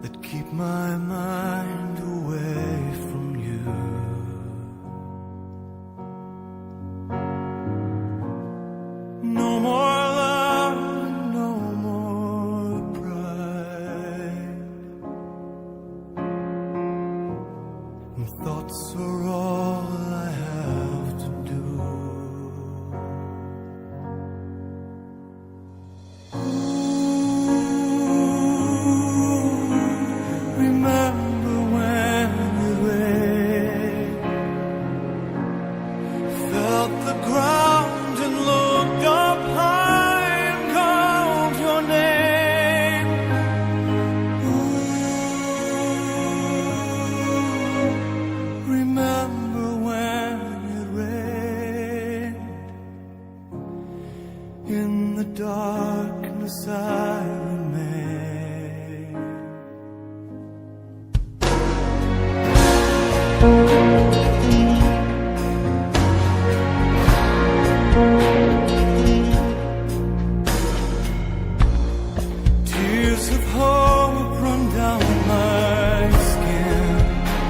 that keep my mind away from you. No more love, no more pride, and thoughts are all I have to do. Remember when it rained, felt the ground and looked up high and called your name. Remember when it rained, in the darkness I remain.